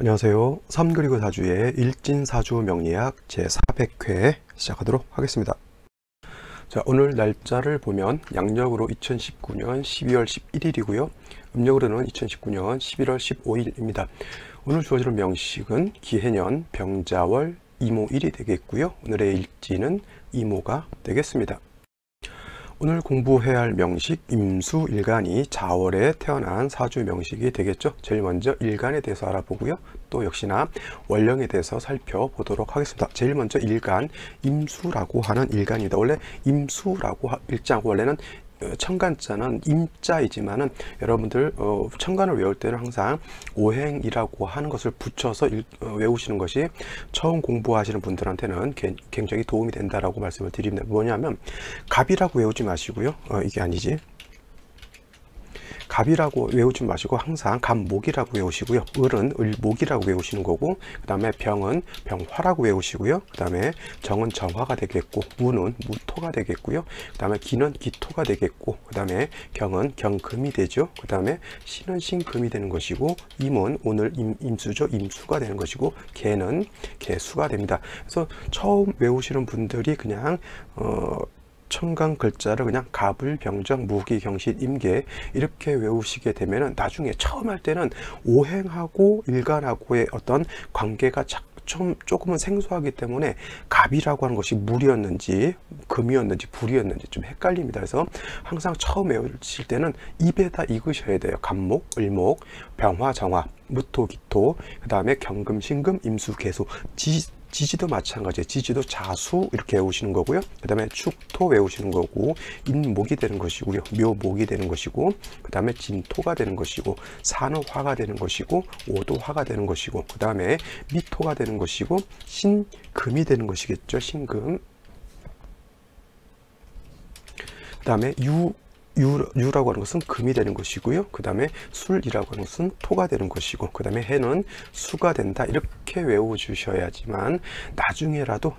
안녕하세요. 3 그리고 4주의 일진사주 명리학 제400회 시작하도록 하겠습니다. 자, 오늘 날짜를 보면 양력으로 2019년 12월 11일이고요. 음력으로는 2019년 11월 15일입니다. 오늘 주어지는 명식은 기해년 병자월 이모일이 되겠고요. 오늘의 일지는 이모가 되겠습니다. 오늘 공부해야 할 명식 임수일간이 자월에 태어난 사주 명식이 되겠죠. 제일 먼저 일간에 대해서 알아보고요. 또 역시나 월령에 대해서 살펴보도록 하겠습니다. 제일 먼저 일간, 임수라고 하는 일간입니다. 원래 임수라고 읽지 않고 원래는 천간자는 임자이지만은 여러분들 천간을 외울 때는 항상 오행이라고 하는 것을 붙여서 외우시는 것이 처음 공부하시는 분들한테는 굉장히 도움이 된다라고 말씀을 드립니다. 뭐냐면 갑이라고 외우지 마시고요. 이게 아니지. 갑이라고 외우지 마시고 항상 갑목이라고 외우시고요. 을은 을목이라고 외우시는 거고, 그 다음에 병은 병화라고 외우시고요. 그 다음에 정은 정화가 되겠고, 무는 무토가 되겠고요. 그 다음에 기는 기토가 되겠고, 그 다음에 경은 경금이 되죠. 그 다음에 신은 신금이 되는 것이고, 임은 오늘 임수죠. 임수가 되는 것이고, 개는 개수가 됩니다. 그래서 처음 외우시는 분들이 그냥 천간 글자를 그냥 갑을, 병정, 무기, 경신, 임계 이렇게 외우시게 되면은 나중에 처음 할 때는 오행하고 일간하고의 어떤 관계가 조금은 생소하기 때문에 갑이라고 하는 것이 물이었는지 금이었는지 불이었는지 좀 헷갈립니다. 그래서 항상 처음 외우실 때는 입에다 익으셔야 돼요. 갑목, 을목, 병화, 정화, 무토, 기토, 그 다음에 경금, 신금, 임수, 개수, 지지도 마찬가지예요. 지지도 자수 이렇게 외우시는 거고요. 그 다음에 축토 외우시는 거고, 인목이 되는 것이고요. 묘목이 되는 것이고, 그 다음에 진토가 되는 것이고, 사는 화가 되는 것이고, 오도 화가 되는 것이고, 그 다음에 미토가 되는 것이고, 신금이 되는 것이겠죠. 신금. 그 다음에 유라고 하는 것은 금이 되는 것이고요. 그 다음에 술이라고 하는 것은 토가 되는 것이고, 그 다음에 해는 수가 된다. 이렇게 외워주셔야지만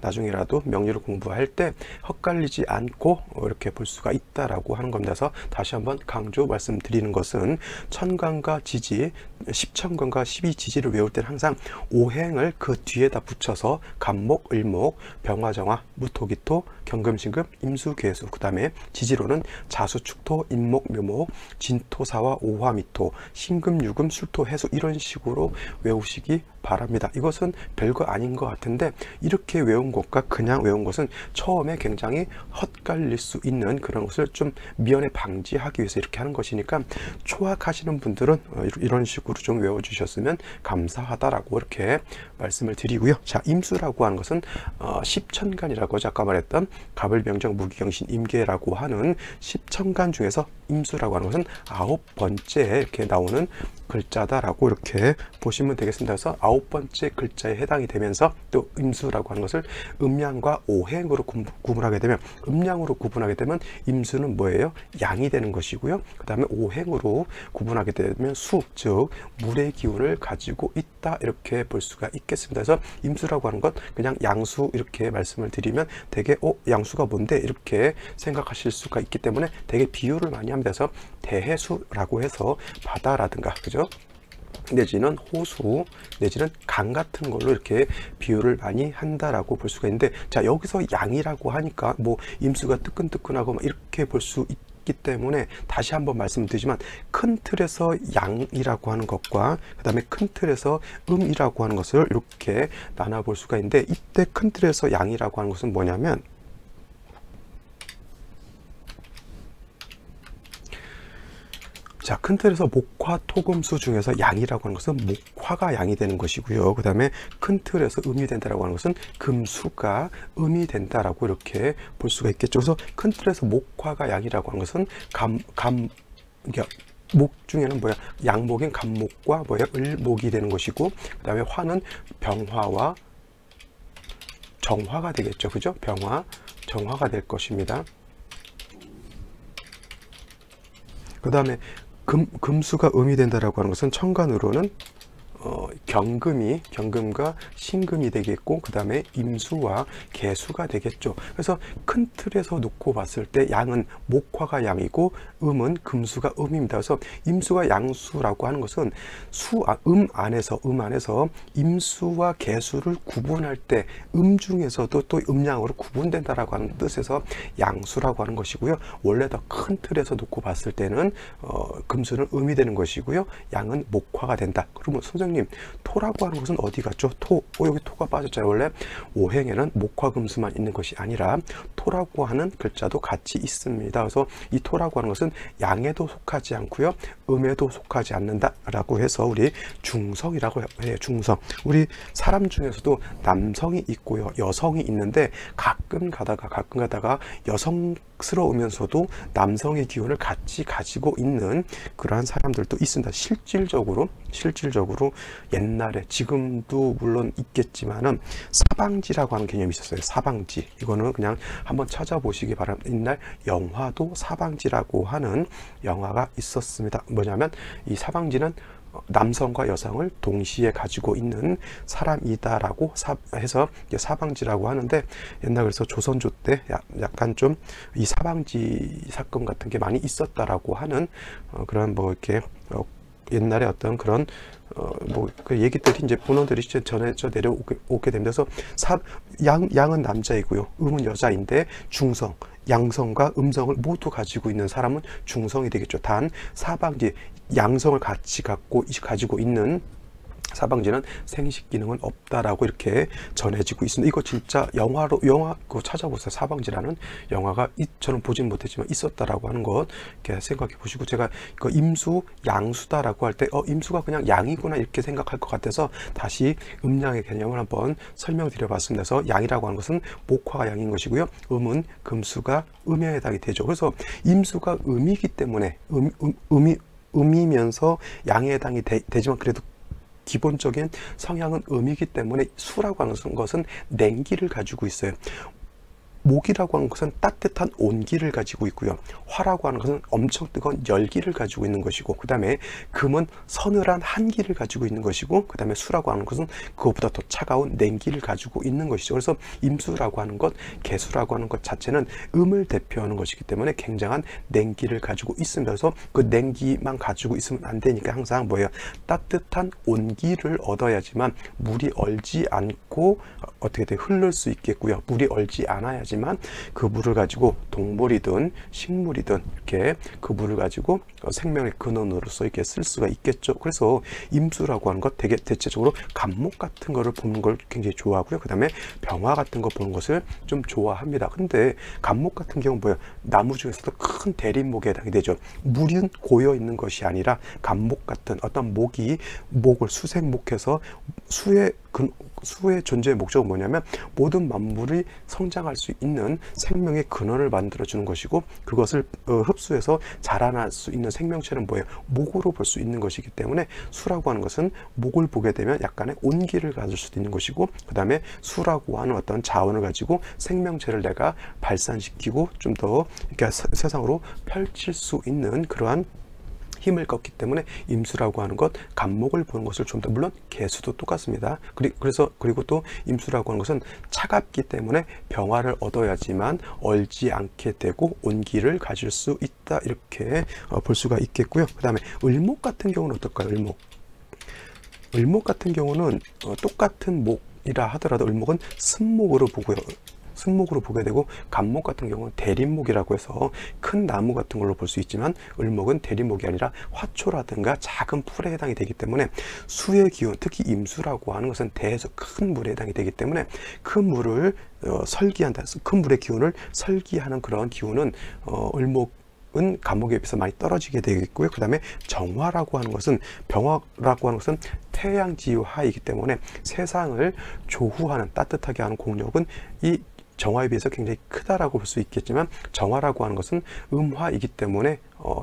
나중에라도 명리를 공부할 때 헛갈리지 않고 이렇게 볼 수가 있다라고 하는 겁니다. 그래서 다시 한번 강조 말씀드리는 것은 천간과 지지, 10천간과 12지지를 외울 때는 항상 오행을 그 뒤에다 붙여서 갑목, 을목, 병화정화, 무토기토, 경금신금, 임수개수, 그 다음에 지지로는 자수축토, 인목, 묘목, 진토사화, 오화미토, 신금, 유금, 술토, 해수 이런 식으로 외우시기 바랍니다. 이것은 별거 아닌 것 같은데 이렇게 외운 것과 그냥 외운 것은 처음에 굉장히 헛갈릴 수 있는 그런 것을 좀 미연에 방지하기 위해서 이렇게 하는 것이니까 초학하시는 분들은 이런 식으로 좀 외워주셨으면 감사하다라고 이렇게 말씀을 드리고요. 자, 임수라고 하는 것은 10천간이라고 아까 말했던 갑을, 병정, 무기, 경신, 임계라고 하는 10천간 중에서 임수라고 하는 것은 9번째 이렇게 나오는 글자다라고 이렇게 보시면 되겠습니다. 그래서 9번째 글자에 해당이 되면서 또 임수라고 하는 것을 음양과 오행으로 구분하게 되면, 음양으로 구분하게 되면 임수는 뭐예요? 양이 되는 것이고요. 그 다음에 오행으로 구분하게 되면 수, 즉 물의 기운을 가지고 있다 이렇게 볼 수가 있겠습니다. 그래서 임수라고 하는 것 그냥 양수 이렇게 말씀을 드리면 되게 양수가 뭔데 이렇게 생각하실 수가 있기 때문에 되게 비유를 많이 합니다. 그래서 대해수라고 해서 바다라든가 그죠? 내지는 호수, 내지는 강 같은 걸로 이렇게 비유를 많이 한다라고 볼 수가 있는데, 자, 여기서 양이라고 하니까 뭐 임수가 뜨끈뜨끈하고 이렇게 볼 수 있기 때문에 다시 한번 말씀드리지만 큰 틀에서 양이라고 하는 것과 그 다음에 큰 틀에서 음이라고 하는 것을 이렇게 나눠볼 수가 있는데, 이때 큰 틀에서 양이라고 하는 것은 뭐냐면 자, 큰 틀에서 목화, 토금수 중에서 양이라고 하는 것은 목화가 양이 되는 것이고요. 그 다음에 큰 틀에서 음이 된다라고 하는 것은 금수가 음이 된다라고 이렇게 볼 수가 있겠죠. 그래서 큰 틀에서 목화가 양이라고 하는 것은 목 중에는 뭐야? 양목인 갑목과 뭐야? 을목이 되는 것이고, 그 다음에 화는 병화와 정화가 되겠죠. 그죠? 병화, 정화가 될 것입니다. 그 다음에 금수가 음이 된다라고 하는 것은 천간으로는 경금과 신금이 되겠고, 그 다음에 임수와 개수가 되겠죠. 그래서 큰 틀에서 놓고 봤을 때 양은 목화가 양이고 음은 금수가 음입니다. 그래서 임수가 양수라고 하는 것은 음 안에서 임수와 개수를 구분할 때 음 중에서도 또 음양으로 구분된다라고 하는 뜻에서 양수라고 하는 것이고요. 원래 더 큰 틀에서 놓고 봤을 때는 금수는 음이 되는 것이고요. 양은 목화가 된다. 그러면 선생님, 토라고 하는 것은 어디 갔죠? 여기 토가 빠졌잖아요. 원래 오행에는 목화금수만 있는 것이 아니라 토라고 하는 글자도 같이 있습니다. 그래서 이 토라고 하는 것은 양에도 속하지 않고요, 음에도 속하지 않는다라고 해서 우리 중성이라고 해요. 중성. 우리 사람 중에서도 남성이 있고요, 여성이 있는데 가끔 가다가 여성스러우면서도 남성의 기운을 같이 가지고 있는 그러한 사람들도 있습니다. 실질적으로 옛날에, 지금도 물론 있겠지만은 사방지라고 하는 개념이 있었어요. 사방지. 이거는 그냥 한번 찾아보시기 바랍니다. 옛날 영화도 사방지라고 하는 영화가 있었습니다. 뭐냐면 이 사방지는 남성과 여성을 동시에 가지고 있는 사람이다라고 해서 사방지라고 하는데, 옛날 그래서 조선조 때 약간 좀 이 사방지 사건 같은 게 많이 있었다라고 하는 그런 뭐 이렇게 옛날에 어떤 그런 그 얘기들이 이제 본원들이 전해져 내려오게 됩니다. 그래서 양은 남자이고요, 음은 여자인데 중성, 양성과 음성을 모두 가지고 있는 사람은 중성이 되겠죠. 단 사방지, 양성을 같이 가지고 있는 사방지는 생식 기능은 없다라고 이렇게 전해지고 있습니다. 이거 진짜 영화 그거 찾아보세요. 사방지라는 영화가 저는 보진 못했지만 있었다라고 하는 것 이렇게 생각해 보시고, 제가 그 임수 양수다라고 할 때 임수가 그냥 양이구나 이렇게 생각할 것 같아서 다시 음양의 개념을 한번 설명드려 봤습니다. 그래서 양이라고 하는 것은 목화가 양인 것이고요, 음은 금수가 음에 해당이 되죠. 그래서 임수가 음이기 때문에 음이면서 양에 해당이 되지만 그래도 기본적인 성향은 음이기 때문에 수라고 하는 것은 냉기를 가지고 있어요. 목이라고 하는 것은 따뜻한 온기를 가지고 있고요, 화라고 하는 것은 엄청 뜨거운 열기를 가지고 있는 것이고, 그 다음에 금은 서늘한 한기를 가지고 있는 것이고, 그 다음에 수라고 하는 것은 그것보다 더 차가운 냉기를 가지고 있는 것이죠. 그래서 임수라고 하는 것, 개수라고 하는 것 자체는 음을 대표하는 것이기 때문에 굉장한 냉기를 가지고 있습니다. 그래서 그 냉기만 가지고 있으면 안 되니까 항상 뭐예요? 따뜻한 온기를 얻어야지만 물이 얼지 않고 어떻게 돼? 흐를 수 있겠고요. 물이 얼지 않아야지만 그 물을 가지고 동물이든 식물이든 이렇게 그 물을 가지고 생명의 근원으로서 이렇게 쓸 수가 있겠죠. 그래서 임수라고 하는 것 되게 대체적으로 간목 같은 거를 보는 걸 굉장히 좋아하고요. 그 다음에 병화 같은 거 보는 것을 좀 좋아합니다. 근데 간목 같은 경우는 뭐예요? 나무 중에서도 큰 대립목에 해당이 되죠. 물은 고여 있는 것이 아니라 간목 같은 어떤 목을 수생목해서 수의 존재의 목적은 뭐냐면 모든 만물이 성장할 수 있는 생명의 근원을 만들어주는 것이고, 그것을 흡수해서 자라날 수 있는 생명체는 뭐예요? 목으로 볼 수 있는 것이기 때문에 수라고 하는 것은 목을 보게 되면 약간의 온기를 가질 수도 있는 것이고, 그 다음에 수라고 하는 어떤 자원을 가지고 생명체를 내가 발산시키고 좀 더 이렇게 세상으로 펼칠 수 있는 그러한 힘을 껐기 때문에 임수라고 하는 것, 간목을 보는 것을 좀 더, 물론 개수도 똑같습니다. 그리고 또 임수라고 하는 것은 차갑기 때문에 병화를 얻어야지만 얼지 않게 되고 온기를 가질 수 있다, 이렇게 볼 수가 있겠고요. 그 다음에 을목 같은 경우는 어떨까요? 을목 같은 경우는 똑같은 목이라 하더라도 을목은 승목으로 보게 되고, 간목 같은 경우는 대립목이라고 해서 큰 나무 같은 걸로 볼 수 있지만, 을목은 대립목이 아니라 화초라든가 작은 풀에 해당이 되기 때문에 수의 기운, 특히 임수라고 하는 것은 대에서 큰 물에 해당이 되기 때문에 큰 물을 설기한다, 큰 물의 기운을 설기하는 그런 기운은 을목은 간목에 비해서 많이 떨어지게 되겠고요. 그 다음에 정화라고 하는 것은, 병화라고 하는 것은 태양지화이기 때문에 세상을 조후하는, 따뜻하게 하는 공력은 이 정화에 비해서 굉장히 크다라고 볼 수 있겠지만, 정화라고 하는 것은 음화이기 때문에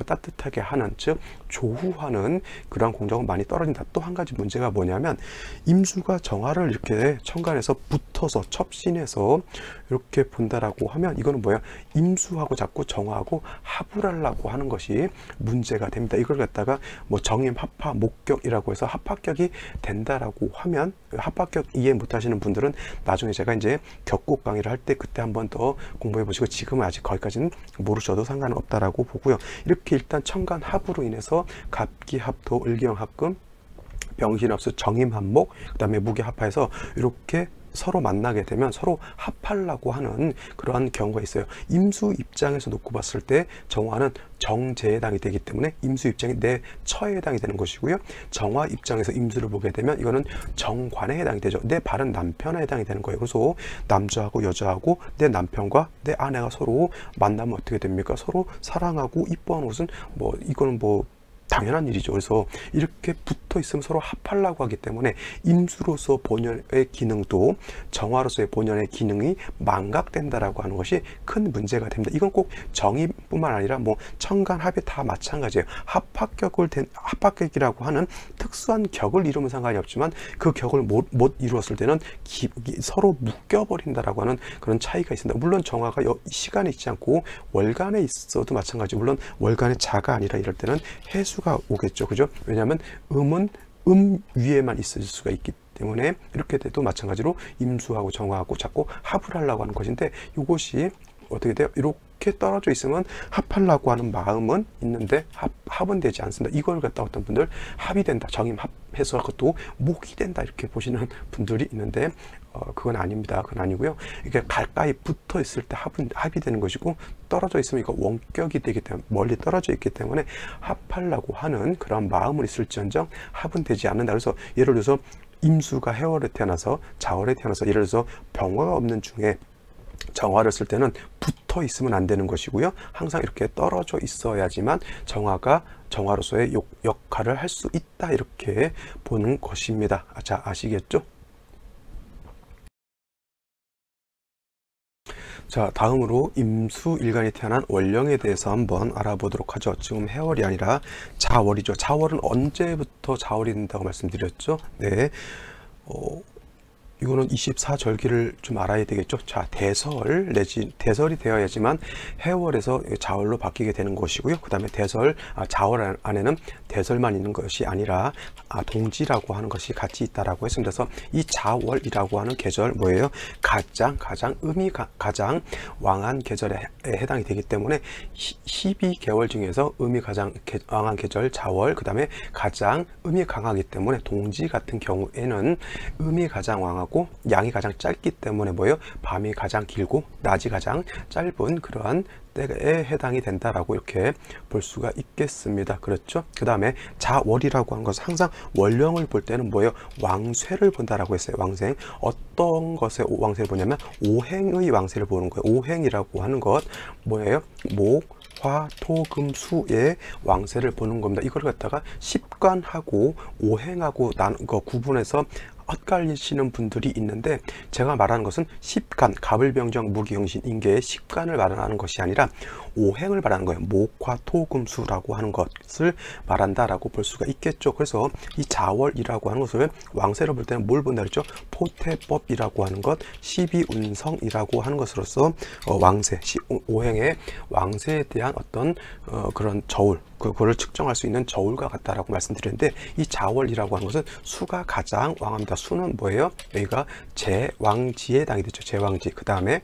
따뜻하게 하는, 즉 조후하는 그러한 공정은 많이 떨어진다. 또 한 가지 문제가 뭐냐면 임수가 정화를 이렇게 천간에서 붙어서 첩신해서 이렇게 본다라고 하면 이거는 뭐야? 임수하고 자꾸 정화하고 합을 하려고 하는 것이 문제가 됩니다. 이걸 갖다가 뭐 정임, 합화, 목격이라고 해서 합합격이 된다라고 하면, 합합격 이해 못하시는 분들은 나중에 제가 이제 격국 강의를 할 때 그때 한번 더 공부해 보시고, 지금은 아직 거기까지는 모르셔도 상관은 없다라고 보고요. 이렇게 일단 천간 합으로 인해서 갑기합토, 을경합금, 병신합수, 정임합목, 그 다음에 무게합화해서 이렇게 서로 만나게 되면 서로 합하려고 하는 그러한 경우가 있어요. 임수 입장에서 놓고 봤을 때 정화는 정제에 해당이 되기 때문에 임수 입장이 내 처에 해당이 되는 것이고요. 정화 입장에서 임수를 보게 되면 이거는 정관에 해당이 되죠. 내 바른 남편에 해당이 되는 거예요. 그래서 남자하고 여자하고 내 남편과 내 아내가 서로 만나면 어떻게 됩니까? 서로 사랑하고 이뻐하는 것은 뭐 이거는 뭐 당연한 일이죠. 그래서 이렇게 붙어 있으면 서로 합하려고 하기 때문에 임수로서 본연의 기능도 정화로서의 본연의 기능이 망각된다라고 하는 것이 큰 문제가 됩니다. 이건 꼭 정의뿐만 아니라 뭐 천간 합이 다 마찬가지예요. 합합격이라고 하는 특수한 격을 이루면 상관이 없지만 그 격을 못 이루었을 때는 서로 묶여버린다라고 하는 그런 차이가 있습니다. 물론 정화가 시간에 있지 않고 월간에 있어도 마찬가지. 물론 월간에 자가 아니라 이럴 때는 해수가 오겠죠. 그죠? 왜냐하면 음은 위에만 있을 수가 있기 때문에 이렇게 돼도 마찬가지로 임수하고 정화하고 자꾸 합을 하려고 하는 것인데, 이것이 어떻게 돼요? 이렇게 떨어져 있으면 합하려고 하는 마음은 있는데 합은 되지 않습니다. 이걸 갖다 어떤 분들 합이 된다, 정임 합해서 그것도 목이 된다 이렇게 보시는 분들이 있는데 그건 아닙니다. 그건 아니고요. 이게 가까이 붙어 있을 때 합이 되는 것이고, 떨어져 있으면 이거 원격이 되기 때문에, 멀리 떨어져 있기 때문에 합하려고 하는 그런 마음은 있을지언정 합은 되지 않는다. 그래서 예를 들어서 임수가 해월에 태어나서 자월에 태어나서 예를 들어서 병화가 없는 중에 정화를 쓸 때는 붙어 있으면 안 되는 것이고요. 항상 이렇게 떨어져 있어야지만 정화가 정화로서의 역할을 할 수 있다, 이렇게 보는 것입니다. 자, 아시겠죠? 자, 다음으로 임수일간이 태어난 월령에 대해서 한번 알아보도록 하죠. 지금 해월이 아니라 자월이죠. 자월은 언제부터 자월이 된다고 말씀드렸죠? 네. 이거는 24절기를 좀 알아야 되겠죠. 자, 대설 내지 대설이 되어야지만 해월에서 자월로 바뀌게 되는 것이고요. 그 다음에 자월 안에는 대설만 있는 것이 아니라 동지라고 하는 것이 같이 있다라고 했습니다. 그래서 이 자월이라고 하는 계절 뭐예요? 가장 음이 가장 왕한 계절에 해당이 되기 때문에 12개월 중에서 음이 가장 왕한 계절 자월, 그 다음에 가장 음이 강하기 때문에 동지 같은 경우에는 음이 가장 왕하고 양이 가장 짧기 때문에 뭐예요? 밤이 가장 길고 낮이 가장 짧은 그러한 때에 해당이 된다라고 이렇게 볼 수가 있겠습니다. 그렇죠? 그 다음에 자월이라고 하는 것은 항상 월령을 볼 때는 뭐예요? 왕쇠를 본다라고 했어요. 왕생. 어떤 것에 왕쇠를 보냐면 오행의 왕쇠를 보는 거예요. 오행이라고 하는 것 뭐예요? 목, 화, 토, 금, 수의 왕쇠를 보는 겁니다. 이걸 갖다가 십간하고 오행하고 구분해서 헛갈리시는 분들이 있는데, 제가 말하는 것은 십간, 갑을병정, 무기영신, 인계의 십간을 말하는 것이 아니라 오행을 말하는 거예요. 목화, 토, 금, 수라고 하는 것을 말한다라고 볼 수가 있겠죠. 그래서 이 자월이라고 하는 것을 왕세로 볼 때는 뭘 본다 그랬죠? 포태법이라고 하는 것, 십이운성이라고 하는 것으로서 왕세, 오행의 왕세에 대한 어떤 그런 저울, 그거를 측정할 수 있는 저울과 같다라고 말씀드렸는데, 이 자월이라고 하는 것은 수가 가장 왕합니다. 수는 뭐예요? 여기가 제왕지에 해당이 되죠. 제왕지. 그 다음에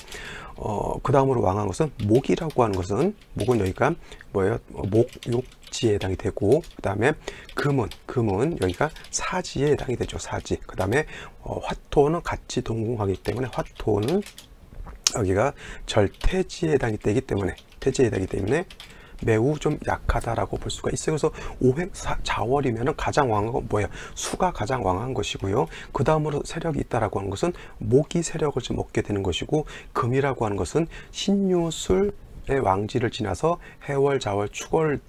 그 다음으로 왕한 것은 목이라고 하는 것은, 목은 여기가 뭐예요? 목욕지에 해당이 되고, 그 다음에 금은 여기가 사지에 해당이 되죠. 사지. 그 다음에 화토는 같이 동궁하기 때문에 화토는 여기가 절퇴지에 해당이 되기 때문에, 태지에 해당이 때문에 매우 좀 약하다라고 볼 수가 있어요. 그래서 오행 자월이면은 가장 왕한 건 뭐예요? 수가 가장 왕한 것이고요. 그 다음으로 세력이 있다라고 하는 것은 목이 세력을 좀 얻게 되는 것이고, 금이라고 하는 것은 신유술의 왕지를 지나서 해월, 자월, 축월이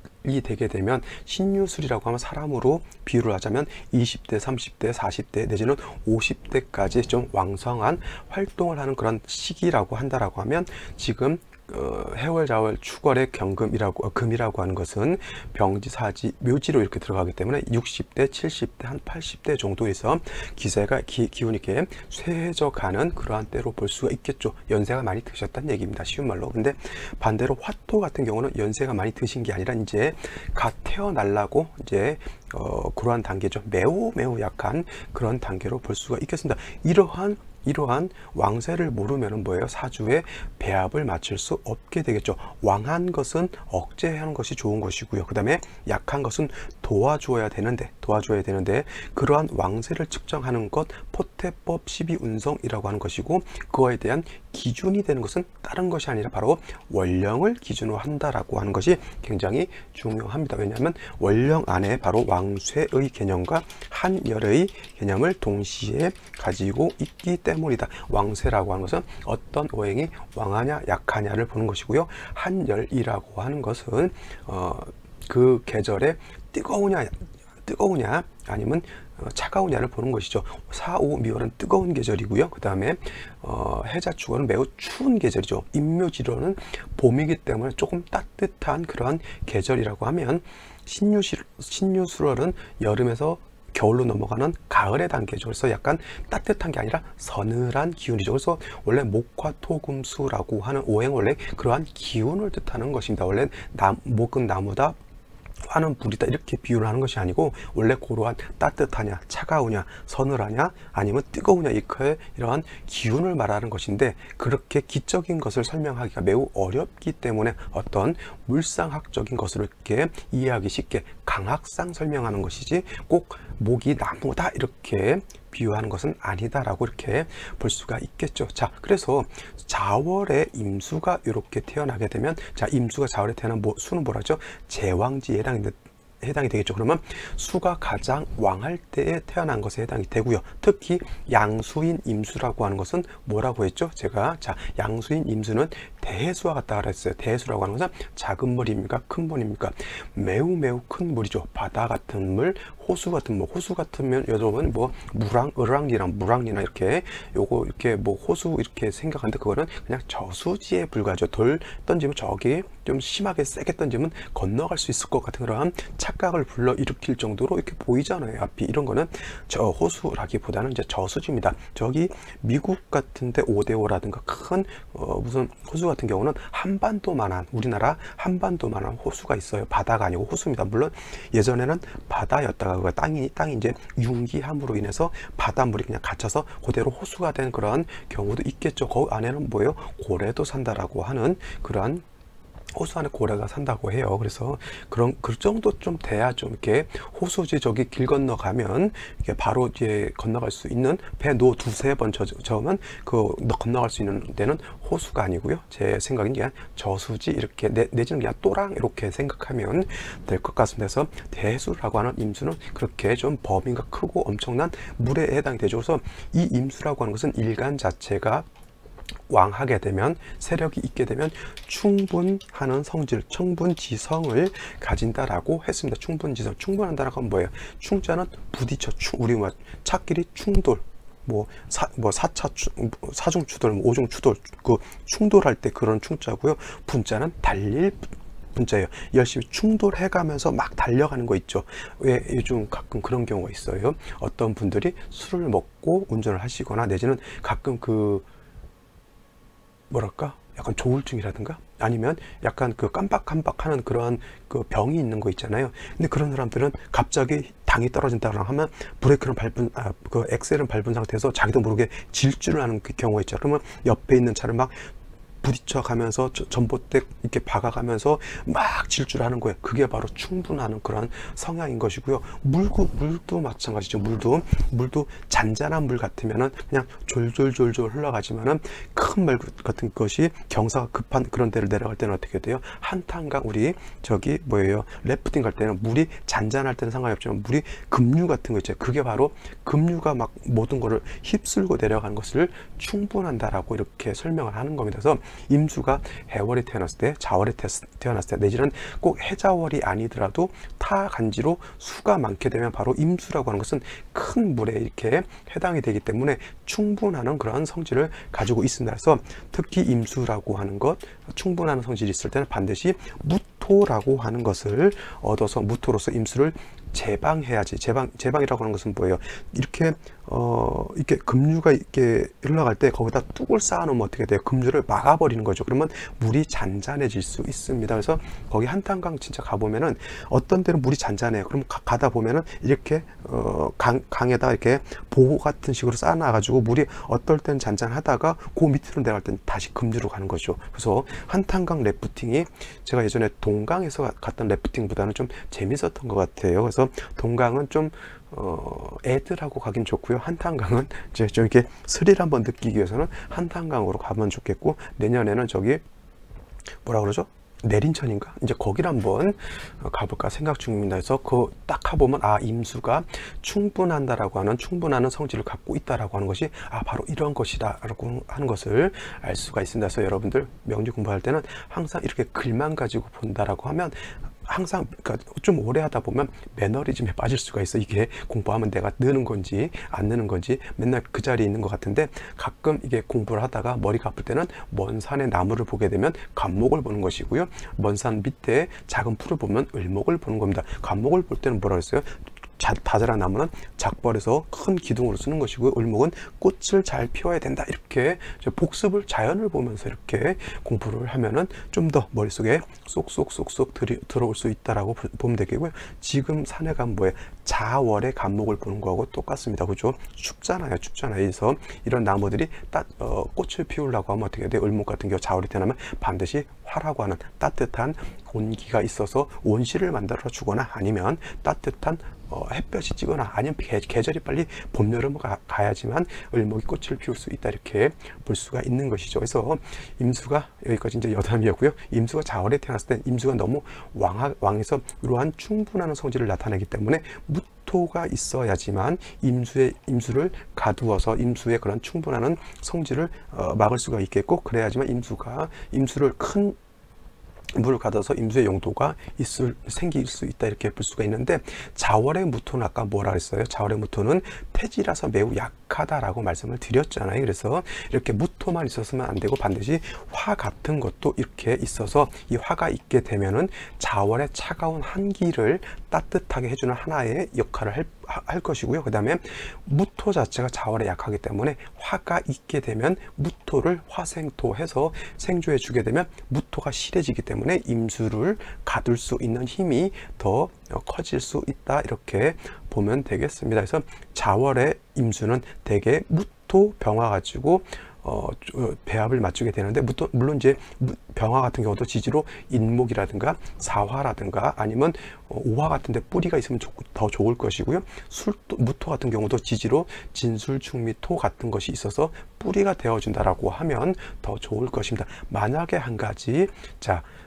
되게 되면, 신유술이라고 하면 사람으로 비유를 하자면 20대, 30대, 40대 내지는 50대까지 좀 왕성한 활동을 하는 그런 시기라고 한다라고 하면, 지금 해월, 자월, 추월의 금이라고 하는 것은 병지, 사지, 묘지로 이렇게 들어가기 때문에 60대, 70대, 한 80대 정도에서 기세가 기운이 이렇게 쇠해져가는 그러한 때로 볼 수가 있겠죠. 연세가 많이 드셨다는 얘기입니다. 쉬운 말로. 근데 반대로 화토 같은 경우는 연세가 많이 드신 게 아니라 이제 갓 태어나려고 이제 그러한 단계죠. 매우 약한 그런 단계로 볼 수가 있겠습니다. 이러한 왕세를 모르면 뭐예요? 사주에 배합을 맞출 수 없게 되겠죠. 왕한 것은 억제하는 것이 좋은 것이고요. 그 다음에 약한 것은 도와줘야 되는데 그러한 왕세를 측정하는 것 포태법 12운성이라고 하는 것이고, 그거에 대한 기준이 되는 것은 다른 것이 아니라 바로 원령을 기준으로 한다라고 하는 것이 굉장히 중요합니다. 왜냐하면 원령 안에 바로 왕쇠의 개념과 한열의 개념을 동시에 가지고 있기 때문이다. 왕쇠라고 하는 것은 어떤 오행이 왕하냐 약하냐를 보는 것이고요. 한열이라고 하는 것은 그 계절에 뜨거우냐 아니면 차가우냐를 보는 것이죠. 사오미월은 뜨거운 계절이고요. 그 다음에 해자축월은 매우 추운 계절이죠. 임묘지로는 봄이기 때문에 조금 따뜻한 그러한 계절이라고 하면, 신유술월은 여름에서 겨울로 넘어가는 가을의 단계죠. 그래서 약간 따뜻한 게 아니라 서늘한 기운이죠. 그래서 원래 목화토금수라고 하는 오행, 원래 그러한 기운을 뜻하는 것입니다. 원래 목은 나무다, 화는 불이다, 이렇게 비유를 하는 것이 아니고, 원래 그러한 따뜻하냐 차가우냐 서늘하냐 아니면 뜨거우냐 이러한 기운을 말하는 것인데, 그렇게 기적인 것을 설명하기가 매우 어렵기 때문에 어떤 물상학적인 것을 이렇게 이해하기 쉽게 강학상 설명하는 것이지, 꼭 목이 나무다 이렇게 비유하는 것은 아니다라고 이렇게 볼 수가 있겠죠. 자, 그래서 자월에 임수가 이렇게 태어나게 되면, 자, 임수가 자월에 태어난 수는 뭐라죠? 제왕지에 해당이 되겠죠. 그러면 수가 가장 왕할 때에 태어난 것에 해당이 되고요. 특히 양수인 임수라고 하는 것은 뭐라고 했죠? 제가, 자, 양수인 임수는 대해수와 같다 그랬어요. 대해수라고 하는 것은 작은 물입니까? 큰 물입니까? 매우 큰 물이죠. 바다 같은 물, 호수 같은 물. 호수 같으면 여러분 뭐 무랑리나 이렇게 요거 이렇게 뭐 호수 이렇게 생각하는데, 그거는 그냥 저수지에 불과하죠. 돌 던지면 저기 좀 심하게 세게 던지면 건너갈 수 있을 것 같은 그런 착각을 불러일으킬 정도로 이렇게 보이잖아요. 앞이. 이런 거는 저 호수라기보다는 이제 저수지입니다. 저기 미국 같은데 5대5라든가 큰 무슨 호수 같은 경우는 한반도만한, 우리나라 한반도만한 호수가 있어요. 바다가 아니고 호수입니다. 물론 예전에는 바다였다가 그 땅이 이제 융기함으로 인해서 바닷물이 그냥 갇혀서 그대로 호수가 된 그런 경우도 있겠죠. 그 안에는 뭐예요? 고래도 산다라고 하는 그러한, 호수 안에 고래가 산다고 해요. 그래서 그 정도 좀 돼야 좀 이렇게 호수지 저기 길 건너가면 이게 바로 이제 건너갈 수 있는, 배 두세 번 저으면 그 건너갈 수 있는 데는 호수가 아니고요. 제 생각엔 그냥 저수지 이렇게 내지는 그냥 또랑 이렇게 생각하면 될 것 같습니다. 그래서 대수라고 하는 임수는 그렇게 좀 범위가 크고 엄청난 물에 해당이 되죠. 그래서 이 임수라고 하는 것은 일간 자체가 왕하게 되면, 세력이 있게 되면 충분하는 성질, 충분지성을 가진다라고 했습니다. 충분지성, 충분한다는 건 뭐예요? 충자는 부딪혀, 우리 뭐 차끼리 충돌, 사중추돌, 오중추돌, 그 충돌할 때 그런 충자고요. 분자는 달릴 분자예요. 열심히 충돌해가면서 막 달려가는 거 있죠. 왜 요즘 가끔 그런 경우가 있어요. 어떤 분들이 술을 먹고 운전을 하시거나, 내지는 가끔 뭐랄까 약간 조울증이라든가 아니면 약간 그 깜빡깜빡하는 그러한 그 병이 있는 거 있잖아요. 근데 그런 사람들은 갑자기 당이 떨어진다고 하면 브레이크를 그 엑셀을 밟은 상태에서 자기도 모르게 질주를 하는 그 경우가 있죠. 그러면 옆에 있는 차를 막 부딪혀가면서 전봇대 이렇게 박아가면서 막 질주를 하는 거예요. 그게 바로 충분하는 그런 성향인 것이고요. 물도 마찬가지죠. 물도 잔잔한 물 같으면은 그냥 졸졸 흘러가지만은 큰 물 같은 것이 경사가 급한 그런 데를 내려갈 때는 어떻게 돼요? 한탄강, 우리 저기 뭐예요? 래프팅 갈 때는 물이 잔잔할 때는 상관이 없지만, 물이 급류 같은 거 있죠. 그게 바로 급류가 막 모든 거를 휩쓸고 내려가는 것을 충분한다라고 이렇게 설명을 하는 겁니다. 그래서 임수가 해월에 태어났을 때, 자월에 태어났을 때, 내지는 꼭 해자월이 아니더라도 타간지로 수가 많게 되면 바로 임수라고 하는 것은 큰 물에 이렇게 해당이 되기 때문에 충분한 그러한 성질을 가지고 있습니다. 그래서 특히 임수라고 하는 것, 충분한 성질이 있을 때는 반드시 무토라고 하는 것을 얻어서 무토로서 임수를 제방해야지. 제방이라고 하는 것은 뭐예요? 이렇게 이렇게 급류가 이렇게 흘러갈 때 거기다 뚝을 쌓아놓으면 어떻게 돼요? 급류를 막아버리는 거죠. 그러면 물이 잔잔해질 수 있습니다. 그래서 거기 한탄강 진짜 가보면은 어떤 데는 물이 잔잔해요. 그럼 가다 보면은 이렇게 강에다 이렇게 보호 같은 식으로 쌓아놔가지고 물이 어떨 때는 잔잔하다가 그 밑으로 내려갈 때는 다시 급류로 가는 거죠. 그래서 한탄강 래프팅이 제가 예전에 동강에서 갔던 래프팅보다는 좀 재밌었던 것 같아요. 그래서 동강은 좀 애들하고 가긴 좋고요. 한탄강은 이제 좀 이렇게 스릴 한번 느끼기 위해서는 한탄강으로 가면 좋겠고, 내년에는 저기 뭐라 그러죠? 내린천인가? 이제 거기를 한번 가볼까 생각 중입니다. 그래서 그 딱 가보면 임수가 충분한다라고 하는, 충분한 성질을 갖고 있다라고 하는 것이 바로 이런 것이다라고 하는 것을 알 수가 있습니다. 그래서 여러분들 명리 공부할 때는 항상 이렇게 글만 가지고 본다라고 하면 항상, 그러니까 좀 오래 하다 보면 매너리즘에 빠질 수가 있어. 이게 공부하면 내가 느는 건지 안 느는 건지 맨날 그 자리에 있는 것 같은데, 가끔 이게 공부를 하다가 머리가 아플 때는 먼 산의 나무를 보게 되면 관목을 보는 것이고요, 먼 산 밑에 작은 풀을 보면 을목을 보는 겁니다. 관목을 볼 때는 뭐라 그랬어요? 다자란 나무는 작벌에서 큰 기둥으로 쓰는 것이고, 을목은 꽃을 잘 피워야 된다. 이렇게 복습을, 자연을 보면서 이렇게 공부를 하면은 좀 더 머릿속에 쏙쏙쏙쏙 들어올 수 있다라고 보면 되겠고요. 지금 산에 가면 뭐예요? 자월의 간목을 보는 거하고 똑같습니다. 그죠? 춥잖아요. 그래서 이런 나무들이 꽃을 피우려고 하면 어떻게 돼요? 을목 같은 경우 자월이 태어나면 반드시 화라고 하는 따뜻한 온기가 있어서 온실을 만들어 주거나, 아니면 따뜻한 햇볕이 찌거나, 아니면 계절이 빨리 봄, 여름 가야지만 을목이 꽃을 피울 수 있다, 이렇게 볼 수가 있는 것이죠. 그래서 임수가, 여기까지 이제 여담이었고요. 임수가 자월에 태어났을 때 임수가 너무 왕해서 이러한 충분한 성질을 나타내기 때문에 무토가 있어야지만 임수를 가두어서 임수의 그런 충분한 성질을 막을 수가 있겠고, 그래야지만 임수를 큰 물을 가둬서 임수의 용도가 생길 수 있다, 이렇게 볼 수가 있는데, 자월의 무토는 아까 뭐라 했어요? 자월의 무토는 태지라서 매우 약하다라고 말씀을 드렸잖아요. 그래서 이렇게 무토만 있었으면 안 되고 반드시 화 같은 것도 이렇게 있어서, 이 화가 있게 되면은 자월의 차가운 한기를 따뜻하게 해주는 하나의 역할을 할 것이고요. 그 다음에 무토 자체가 자월에 약하기 때문에 화가 있게 되면 무토를 화생토 해서 생조해 주게 되면 무토가 실해지기 때문에 임수를 가둘 수 있는 힘이 더 커질 수 있다, 이렇게 보면 되겠습니다. 그래서 자월의 임수는 대개 무토 병화 가지고 배합을 맞추게 되는데, 물론 이제 병화 같은 경우도 지지로 인목이라든가 사화라든가 아니면 오화 같은 데 뿌리가 있으면 더 좋을 것이고요. 무토 같은 경우도 지지로 진술, 충미, 토 같은 것이 있어서 뿌리가 되어준다라고 하면 더 좋을 것입니다. 만약에 한 가지,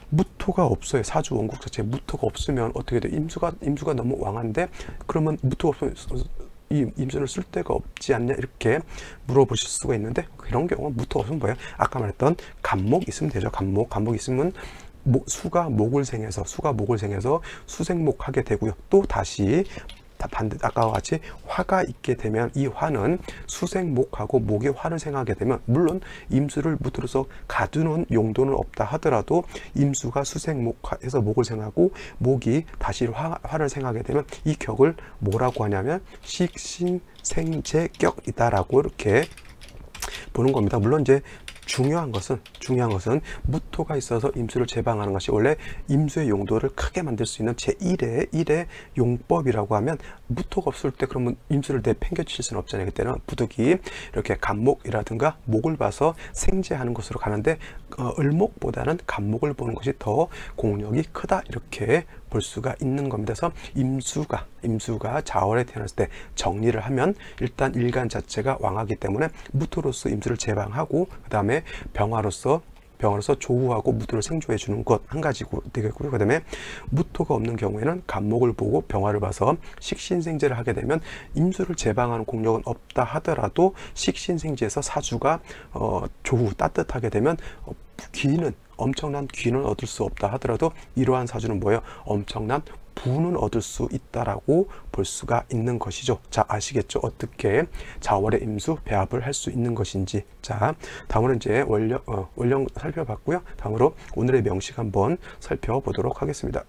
무토가 없어요. 사주 원국 자체에 무토가 없으면 어떻게 돼요? 임수가 너무 왕한데, 그러면 무토가 없으면 이 임수를 쓸 데가 없지 않냐, 이렇게 물어보실 수가 있는데, 그런 경우는 무토가 없으면 뭐예요? 아까 말했던 간목 있으면 되죠. 간목 있으면 수가 목을 생해서 수생목 하게 되고요. 또 다시 아까와 같이 화가 있게 되면 이 화는 수생목하고 목의 화를 생하게 되면, 물론 임수를 무토로서 가두는 용도는 없다 하더라도 임수가 수생목해서 목을 생하고 목이 다시 화를 생하게 되면 이 격을 뭐라고 하냐면 식신생재격이다라고 이렇게 보는 겁니다. 물론 이제 중요한 것은 무토가 있어서 임수를 제방하는 것이 원래 임수의 용도를 크게 만들 수 있는 제1의 용법이라고 하면, 무토가 없을 때 그러면 임수를 내팽개칠 수는 없잖아요. 그때는 부득이 이렇게 간목이라든가 목을 봐서 생재하는 것으로 가는데, 을목보다는 간목을 보는 것이 더 공력이 크다, 이렇게 볼 수가 있는 겁니다. 그래서 임수가 자월에 태어났을 때 정리를 하면, 일단 일간 자체가 왕하기 때문에 무토로서 임수를 제방하고, 그 다음에 병화로서 조우하고 무토를 생조해 주는 것 한 가지고 되겠고요. 그 다음에 무토가 없는 경우에는 간목을 보고 병화를 봐서 식신생재를 하게 되면, 임수를 제방하는 공력은 없다 하더라도 식신생재에서 사주가 조우 따뜻하게 되면 귀는 엄청난 귀는 얻을 수 없다 하더라도 이러한 사주는 뭐예요? 엄청난 부는 얻을 수 있다라고 볼 수가 있는 것이죠. 자, 아시겠죠? 어떻게 자월의 임수 배합을 할 수 있는 것인지. 자, 다음으로 이제 원령 살펴봤고요. 다음으로 오늘의 명식 한번 살펴보도록 하겠습니다.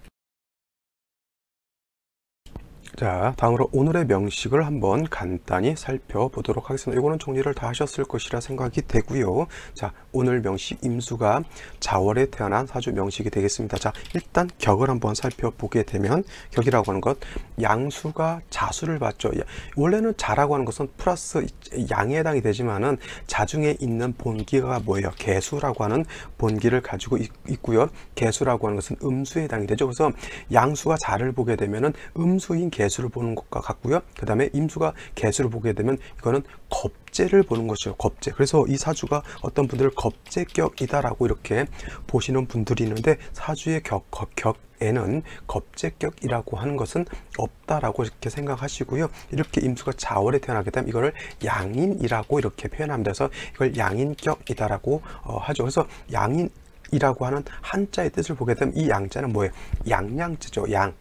자, 다음으로 오늘의 명식을 한번 간단히 살펴보도록 하겠습니다. 이거는 정리를 다 하셨을 것이라 생각이 되고요. 자, 오늘 명식 임수가 자월에 태어난 사주 명식이 되겠습니다. 자, 일단 격을 한번 살펴보게 되면 격이라고 하는 것, 양수가 자수를 받죠. 원래는 자라고 하는 것은 플러스 양에 해당이 되지만은 자중에 있는 본기가 뭐예요? 개수라고 하는 본기를 가지고 있고요. 개수라고 하는 것은 음수에 해당이 되죠. 그래서 양수가 자를 보게 되면은 음수인 개수를 보는 것과 같고요. 그 다음에 임수가 개수를 보게 되면 이거는 겁재를 보는 것이죠. 겁재. 그래서 이 사주가 어떤 분들을 겁재격이다라고 이렇게 보시는 분들이 있는데 사주의 격에는 겁재격이라고 하는 것은 없다라고 이렇게 생각하시고요. 이렇게 임수가 자월에 태어나게 되면 이거를 양인이라고 이렇게 표현합니다. 그래서 이걸 양인격이다라고 하죠. 그래서 양인이라고 하는 한자의 뜻을 보게 되면 이 양자는 뭐예요? 양양자죠. 양.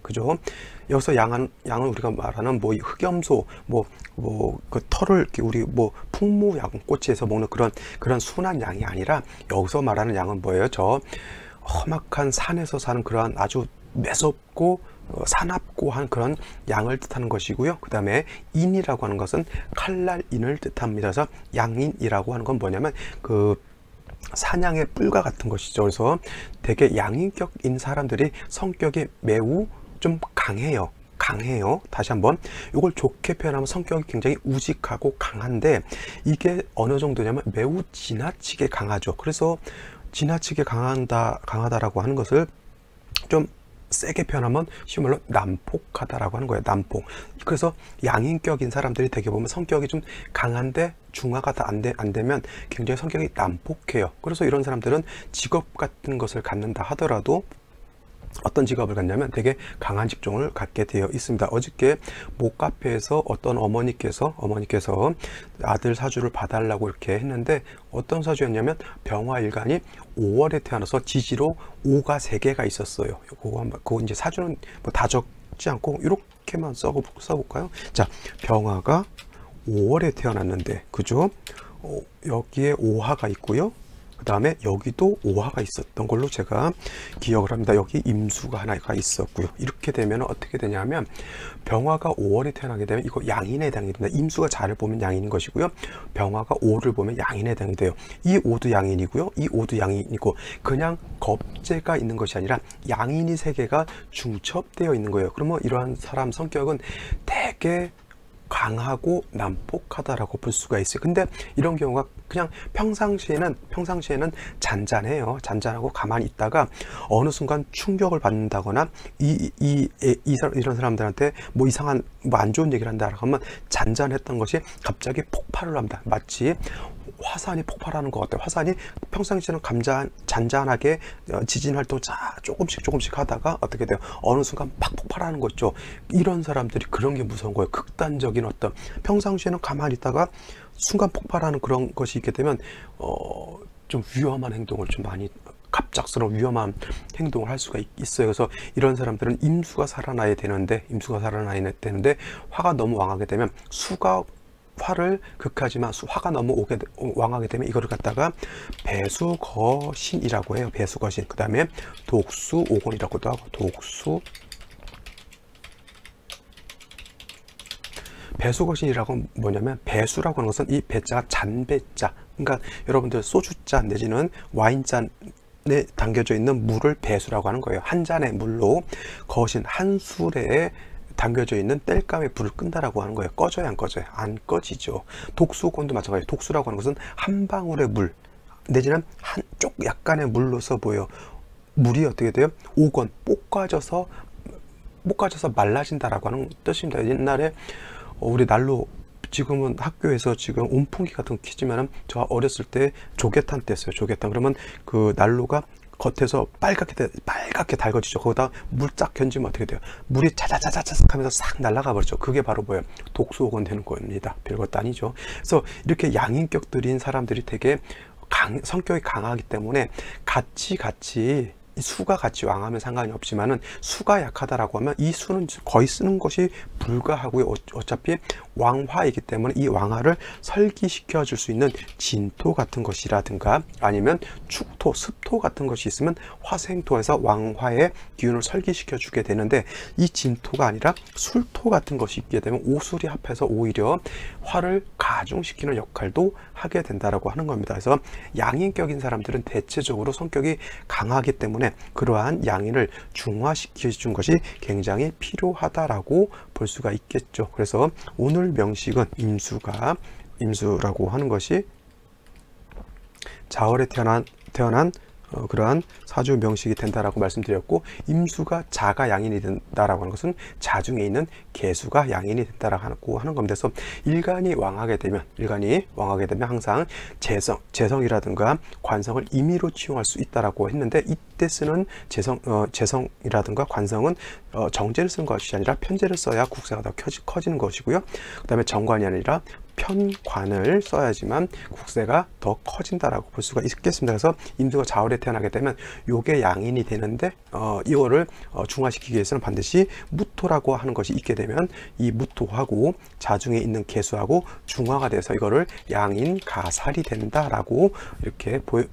그죠? 여기서 양은 우리가 말하는 뭐 흑염소, 그 털을 이렇게 우리 뭐 풍무양꼬치에서 먹는 그런 순한 양이 아니라 여기서 말하는 양은 뭐예요? 저 험악한 산에서 사는 그러한 아주 매섭고 사납고 한 그런 양을 뜻하는 것이고요. 그 다음에 인이라고 하는 것은 칼날인을 뜻합니다. 그래서 양인이라고 하는 건 뭐냐면 그 사냥의 뿔과 같은 것이죠. 그래서 되게 양인격인 사람들이 성격이 매우 좀 강해요. 다시 한번 이걸 좋게 표현하면 성격이 굉장히 우직하고 강한데 이게 어느 정도냐면 매우 지나치게 강하죠. 그래서 지나치게 강하다라고 하는 것을 좀 세게 표현하면 쉬운 말로 난폭하다라고 하는 거예요. 난폭. 그래서 양인격인 사람들이 되게 보면 성격이 좀 강한데 중화가 다 안 되면 굉장히 성격이 난폭해요. 그래서 이런 사람들은 직업 같은 것을 갖는다 하더라도 어떤 직업을 갖냐면 되게 강한 직종을 갖게 되어 있습니다. 어저께 목카페에서 어떤 어머니께서 아들 사주를 봐달라고 이렇게 했는데 어떤 사주였냐면 병화일간이 5월에 태어나서 지지로 5가 3개가 있었어요. 그거 이제 사주는 뭐 다 적지 않고 이렇게만 써볼까요? 자, 병화가 5월에 태어났는데, 그죠? 여기에 5화가 있고요. 그 다음에 여기도 5화가 있었던 걸로 제가 기억을 합니다. 여기 임수가 하나가 있었고요. 이렇게 되면 어떻게 되냐면 병화가 5월에 태어나게 되면 이거 양인에 해당이 됩니다. 임수가 자를 보면 양인인 것이고요. 병화가 5를 보면 양인에 해당이 돼요. 이 5도 양인이고요. 이 5도 양인이고 그냥 겁재가 있는 것이 아니라 양인이 3개가 중첩되어 있는 거예요. 그러면 이러한 사람 성격은 되게 강하고 난폭하다라고 볼 수가 있어요. 근데 이런 경우가 그냥 평상시에는 잔잔해요. 잔잔하고 가만히 있다가 어느 순간 충격을 받는다거나 이런 사람들한테 뭐 이상한 뭐 안 좋은 얘기를 한다 하면 잔잔했던 것이 갑자기 폭발을 합니다. 마치 화산이 폭발하는 것 같아요. 화산이 평상시에는 잔잔하게 지진 활동 조금씩 하다가 어떻게 돼요? 어느 순간 팍 폭발하는 거죠. 이런 사람들이 그런 게 무서운 거예요. 극단적인 어떤 평상시에는 가만히 있다가 순간 폭발하는 그런 것이 있게 되면 좀 위험한 행동을 좀 많이 갑작스러운 위험한 행동을 할 수가 있어요. 그래서 이런 사람들은 임수가 살아나야 되는데 화가 너무 왕하게 되면 화를 극하지만 화가 너무 왕하게 되면 이거를 갖다가 배수거신이라고 해요. 배수거신. 그 다음에 독수오곤이라고도 하고 배수거신이라고 뭐냐면 배수라고 하는 것은 이 배자가 잔배자. 그러니까 여러분들 소주잔 내지는 와인잔에 담겨져 있는 물을 배수라고 하는 거예요. 한 잔의 물로 거신 한 술에 담겨져 있는 땔감에 불을 끈다라고 하는 거예요. 꺼져요, 안 꺼져요? 안 꺼지죠. 독수오곤도 마찬가지예요. 독수라고 하는 것은 한 방울의 물 내지는 한쪽 약간의 물로서 뭐예요? 물이 어떻게 돼요? 오건 볶아져서 말라진다라고 하는 뜻입니다. 옛날에 우리 난로 지금은 학교에서 지금 온풍기 같은 거 키지만은 저 어렸을 때 조개탄 뗐어요. 조개탄. 그러면 그 난로가 겉에서 빨갛게 달궈지죠. 거기다 물 쫙 견지면 어떻게 돼요? 물이 자자자자자 하면서 싹 날아가 버리죠. 그게 바로 뭐예요? 독수오건 되는 겁니다. 별것도 아니죠. 그래서 이렇게 양인격들인 사람들이 되게 성격이 강하기 때문에 같이 수가 같이 왕하면 상관이 없지만은 수가 약하다라고 하면 이 수는 거의 쓰는 것이 불가하고요. 어차피 왕화이기 때문에 이 왕화를 설기시켜 줄 수 있는 진토 같은 것이라든가 아니면 축토, 습토 같은 것이 있으면 화생토에서 왕화의 기운을 설기시켜 주게 되는데 이 진토가 아니라 술토 같은 것이 있게 되면 오술이 합해서 오히려 화를 가중시키는 역할도 하게 된다라고 하는 겁니다. 그래서 양인격인 사람들은 대체적으로 성격이 강하기 때문에 그러한 양인을 중화시켜 준 것이 굉장히 필요하다라고 볼 수가 있겠죠. 그래서 오늘 명식은 임수라고 하는 것이 자월에 태어난 그러한 사주 명식이 된다라고 말씀드렸고, 임수가 자가 양인이 된다라고 하는 것은 자중에 있는 개수가 양인이 된다라고 하는 겁니다. 그래서 일간이 왕하게 되면 항상 재성이라든가 관성을 임의로 치용할 수 있다라고 했는데, 이때 쓰는 재성이라든가 관성은 정제를 쓴 것이 아니라 편제를 써야 국세가 더 커지는 것이고요. 그 다음에 정관이 아니라 편관을 써야지만 국세가 더 커진다라고 볼 수가 있겠습니다. 그래서 임수가 자월에 태어나게 되면 요게 양인이 되는데 이거를 중화시키기 위해서는 반드시 무토라고 하는 것이 있게 되면 이 무토하고 자중에 있는 개수하고 중화가 돼서 이거를 양인 가살이 된다라고 이렇게 볼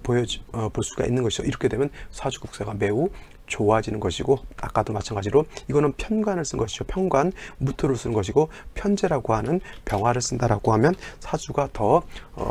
수가 있는 것이죠. 이렇게 되면 사주 국세가 매우 좋아지는 것이고, 아까도 마찬가지로 이거는 편관을 쓴 것이죠. 편관, 무토를 쓰는 것이고, 편제라고 하는 병화를 쓴다라고 하면 사주가 더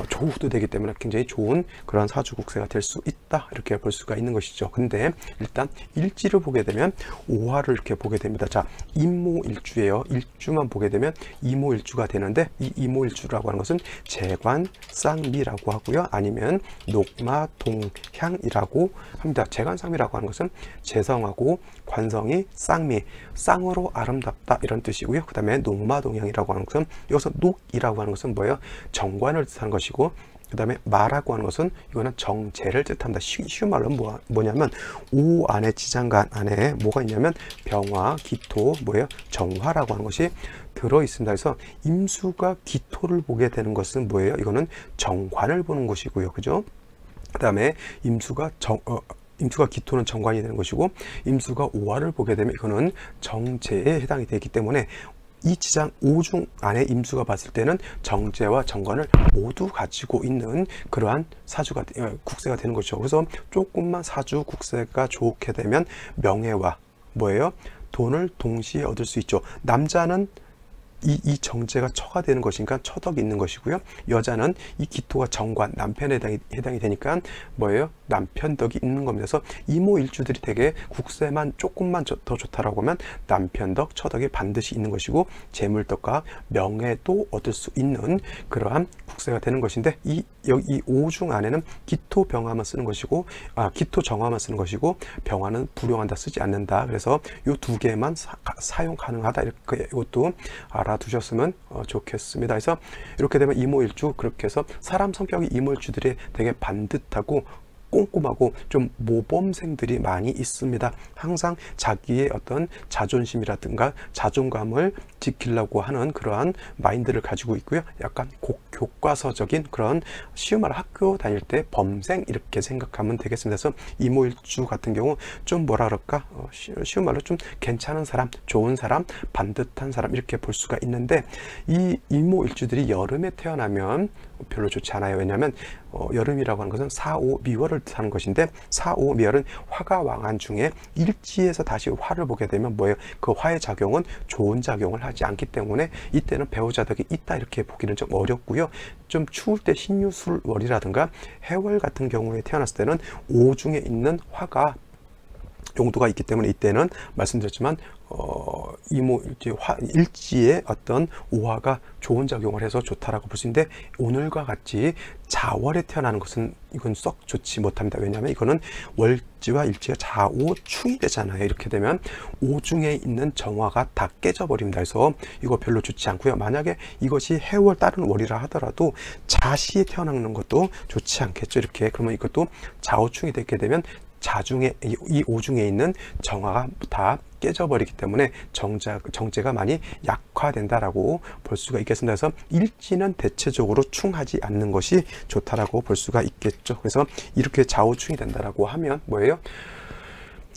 조후도 되기 때문에 굉장히 좋은 그런 사주 국세가 될 수 있다, 이렇게 볼 수가 있는 것이죠. 근데 일단 일지를 보게 되면 오화를 이렇게 보게 됩니다. 자, 임모일주예요. 일주만 보게 되면 이모일주가 되는데, 이 이모일주라고 하는 것은 재관 쌍미라고 하고요, 아니면 녹마동향이라고 합니다. 재관쌍미라고 하는 것은 재성하고 관성이 쌍으로 아름답다, 이런 뜻이고요. 그 다음에 녹마동향이라고 하는 것은, 여기서 녹이라고 하는 것은 뭐예요? 정관을 뜻하는 것이고, 그 다음에 마라고 하는 것은 이거는 정제를 뜻합니다. 쉬운 말로 뭐냐면 오 안에 지장간 안에 뭐가 있냐면 병화, 기토, 정화라고 하는 것이 들어 있습니다. 그래서 임수가 기토를 보게 되는 것은 뭐예요? 이거는 정관을 보는 것이고요, 그죠? 그 다음에 임수가 기토는 정관이 되는 것이고, 임수가 오화를 보게 되면 이거는 정제에 해당이 되기 때문에 이 지장 오중 안에 임수가 봤을 때는 정제와 정관을 모두 가지고 있는 그러한 국세가 되는 것이죠. 그래서 조금만 사주 국세가 좋게 되면 명예와 돈을 동시에 얻을 수 있죠. 남자는 이 정제가 처가 되는 것이니까 처덕이 있는 것이고요. 여자는 이 기토가 정관, 남편에 해당이 되니까 남편덕이 있는 겁니다. 그래서 이모일주들이 되게 국세만 조금만 더 좋다라고 하면 남편덕, 처덕이 반드시 있는 것이고, 재물덕과 명예도 얻을 수 있는 그러한 국세가 되는 것인데, 여기 오중 안에는 기토 병화만 쓰는 것이고, 기토 정화만 쓰는 것이고, 병화는 불용한다, 쓰지 않는다. 그래서 이 두 개만 사용 가능하다, 이렇게 이것도 알아두셨으면 좋겠습니다. 그래서 이렇게 되면 이모일주, 그렇게 해서 사람 성격이 이모일주들이 되게 반듯하고 꼼꼼하고 좀 모범생들이 많이 있습니다. 항상 자기의 어떤 자존심이라든가 자존감을 지키려고 하는 그러한 마인드를 가지고 있고요. 약간 교과서적인 그런 쉬운 말로 학교 다닐 때 범생, 이렇게 생각하면 되겠습니다. 그래서 이모일주 같은 경우 좀 쉬운 말로 좀 괜찮은 사람, 좋은 사람, 반듯한 사람, 이렇게 볼 수가 있는데, 이 이모일주들이 여름에 태어나면 별로 좋지 않아요. 왜냐하면 여름이라고 하는 것은 사오미월을 뜻하는 것인데, 사오미월은 화가 왕한 중에 일지에서 다시 화를 보게 되면 그 화의 작용은 좋은 작용을 하지 않기 때문에 이때는 배우자덕이 있다, 이렇게 보기는 좀 어렵고요. 좀 추울 때 신유술월이라든가 해월 같은 경우에 태어났을 때는 오중에 있는 화가 용도가 있기 때문에 이때는 말씀드렸지만 일지의 어떤 오화가 좋은 작용을 해서 좋다라고 볼 수 있는데, 오늘과 같이 자월에 태어나는 것은 이건 썩 좋지 못합니다. 왜냐하면 이거는 월지와 일지가 좌오충이 되잖아요. 이렇게 되면 오중에 있는 정화가 다 깨져버립니다. 그래서 이거 별로 좋지 않고요. 만약에 이것이 해월 다른 월이라 하더라도 자시에 태어나는 것도 좋지 않겠죠. 이렇게 그러면 이것도 좌오충이 되게 되면 자중에 이 오중에 있는 정화가 다 깨져버리기 때문에 정제가 많이 약화된다라고 볼 수가 있겠습니다. 그래서 일지는 대체적으로 충하지 않는 것이 좋다라고 볼 수가 있겠죠. 그래서 이렇게 좌우충이 된다라고 하면 뭐예요?